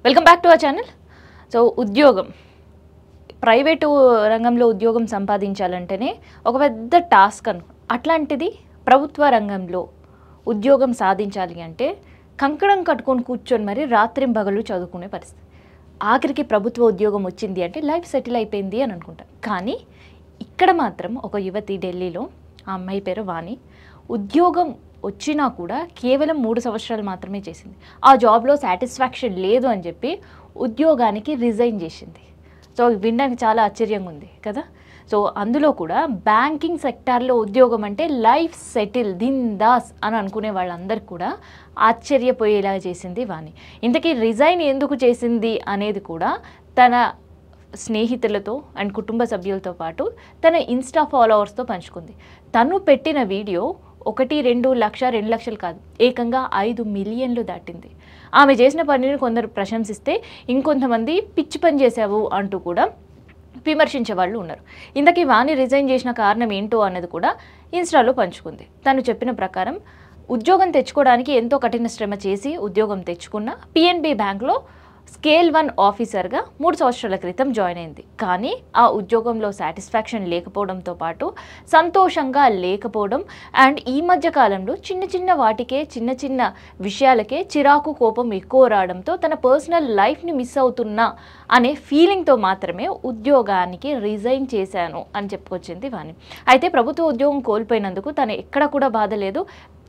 Welcome back to our channel. So ఉద్యోగం, private రంగంలో ఉద్యోగం సంపాదించాలంటేనే ఒక పెద్ద టాస్క్ అట్లాంటిది ప్రభుత్వ రంగంలో ఉద్యోగం సాధించాలి అంటే కంకణం కట్టుకొని కూర్చొని మరి రాత్రింబగలు చదువుకునే పరిస్థితి. ఆఖరికి ప్రభుత్వ ఉద్యోగం వచ్చింది అంటే లైఫ్ సెటిల్ అయిపోయింది అని అనుకుంటాం. కానీ ఇక్కడ మాత్రం ఒక యువతి ఢిల్లీలో, ఆ అమ్మాయి పేరు వాణి, ఉద్యోగం వచ్చినా కూడా కేవలం 3 సంవత్సరాలు మాత్రమే చేసింది. ఆ జాబ్లో సాటిస్ఫాక్షన్ లేదు అని చెప్పి ఉద్యోగానికి రిజైన్ చేసింది. సో వినడానికి చాలా ఆశ్చర్యంగా ఉంది కదా. సో అందులో కూడా బ్యాంకింగ్ సెక్టార్లో ఉద్యోగం అంటే లైఫ్ సెటిల్ దిందాస్ అని అనుకునే వాళ్ళందరికీ కూడా ఆశ్చర్యపోయేలా చేసింది వాణి. ఇంతకీ రిజైన్ ఎందుకు చేసింది అనేది కూడా తన స్నేహితులతో అండ్ కుటుంబ సభ్యులతో పాటు తన ఇన్స్టా ఫాలోవర్స్తో పంచుకుంది. తను పెట్టిన వీడియో 1-2 లక్ష 2 లక్షలు కాదు, ఏకంగా 5 మిలియన్లు దాటింది. ఆమె చేసిన పనిని కొందరు ప్రశంసిస్తే ఇంకొంతమంది పిచ్చి పని చేశావు అంటూ కూడా విమర్శించే వాళ్ళు ఉన్నారు. ఇంతకీ వాణి రిజైన్ చేసిన కారణం ఏంటో అన్నది కూడా ఇన్స్టాలో పంచుకుంది. తను చెప్పిన ప్రకారం ఉద్యోగం తెచ్చుకోవడానికి ఎంతో కఠిన శ్రమ చేసి ఉద్యోగం తెచ్చుకున్న పిఎన్బి బ్యాంక్లో స్కేల్ 1 ఆఫీసర్గా 3 సంవత్సరాల క్రితం జాయిన్ అయింది. కానీ ఆ ఉద్యోగంలో సాటిస్ఫాక్షన్ లేకపోవడంతో పాటు సంతోషంగా లేకపోవడం అండ్ ఈ మధ్య కాలంలో చిన్న వాటికే చిన్న విషయాలకే చిరాకు కోపం ఎక్కువ రావడంతో తన పర్సనల్ లైఫ్ని మిస్ అవుతున్నా అనే ఫీలింగ్తో మాత్రమే ఉద్యోగానికి రిజైన్ చేశాను అని చెప్పుకొచ్చింది వాణి. అయితే ప్రభుత్వ ఉద్యోగం కోల్పోయినందుకు తను ఎక్కడ కూడా బాధ లేదు,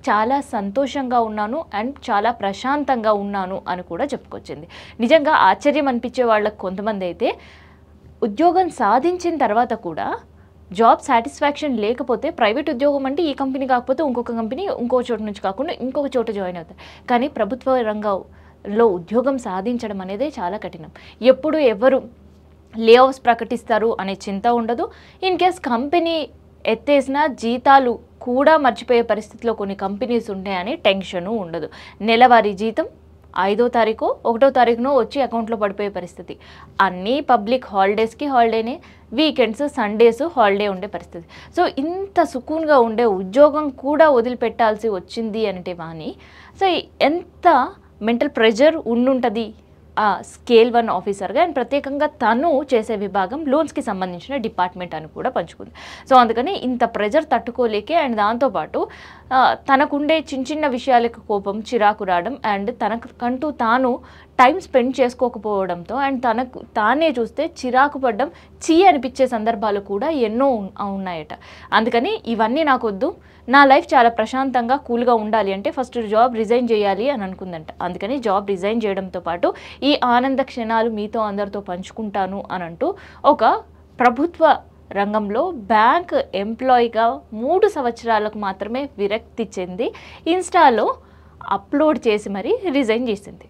చాలా సంతోషంగా ఉన్నాను అండ్ చాలా ప్రశాంతంగా ఉన్నాను అని కూడా చెప్పుకొచ్చింది. నిజంగా ఆశ్చర్యం అనిపించే వాళ్ళకు కొంతమంది అయితే ఉద్యోగం సాధించిన తర్వాత కూడా జాబ్ సాటిస్ఫాక్షన్ లేకపోతే ప్రైవేట్ ఉద్యోగం అంటే ఈ కంపెనీ కాకపోతే ఇంకొక కంపెనీ, ఇంకో చోట నుంచి కాకుండా ఇంకొక చోట జాయిన్ అవుతారు. కానీ ప్రభుత్వ రంగంలో ఉద్యోగం సాధించడం అనేది చాలా కఠినం. ఎప్పుడు ఎవరు లే ఆఫ్స్ ప్రకటిస్తారు అనే చింత ఉండదు. ఇన్ కేస్ కంపెనీ ఎత్తేసిన జీతాలు కూడా మర్చిపోయే పరిస్థితిలో కొన్ని కంపెనీస్ ఉంటాయని టెన్షను ఉండదు. నెలవారీ జీతం 5వ తారీఖు 1వ తారీఖునో వచ్చి అకౌంట్లో పడిపోయే పరిస్థితి. అన్నీ పబ్లిక్ హాలిడేస్కి హాలిడేనే, వీకెండ్స్ సండేస్ హాలిడే ఉండే పరిస్థితి. సో ఇంత సుకూన్గా ఉండే ఉద్యోగం కూడా వదిలిపెట్టాల్సి వచ్చింది అంటే వాణి, సో ఎంత మెంటల్ ప్రెషర్ ఉండుంటుంది ఆ స్కేల్ 1 ఆఫీసర్గా. అండ్ ప్రత్యేకంగా తను చేసే విభాగం లోన్స్కి సంబంధించిన డిపార్ట్మెంట్ అని కూడా పంచుకుంది. సో అందుకని ఇంత ప్రెజర్ తట్టుకోలేకే అండ్ దాంతోపాటు తనకుండే చిన్న విషయాలకు కోపం, చిరాకు రావడం అండ్ తనకంటూ తాను టైం స్పెండ్ చేసుకోకపోవడంతో అండ్ తనకు తానే చూస్తే చిరాకు పడడం, అనిపించే సందర్భాలు కూడా ఎన్నో ఉన్నాయట. అందుకని ఇవన్నీ నాకు వద్దు, నా లైఫ్ చాలా ప్రశాంతంగా కూల్గా ఉండాలి అంటే ఫస్ట్ జాబ్ రిజైన్ చేయాలి అని అనుకుందంట. అందుకని జాబ్ రిజైన్ చేయడంతో పాటు ఈ ఆనంద క్షణాలు మీతో అందరితో పంచుకుంటాను అని అంటూ ఒక ప్రభుత్వ రంగంలో బ్యాంక్ ఎంప్లాయీగా 3 సంవత్సరాలకు మాత్రమే విరక్తి చెంది ఇన్స్టాలో అప్లోడ్ చేసి మరీ రిజైన్ చేసింది.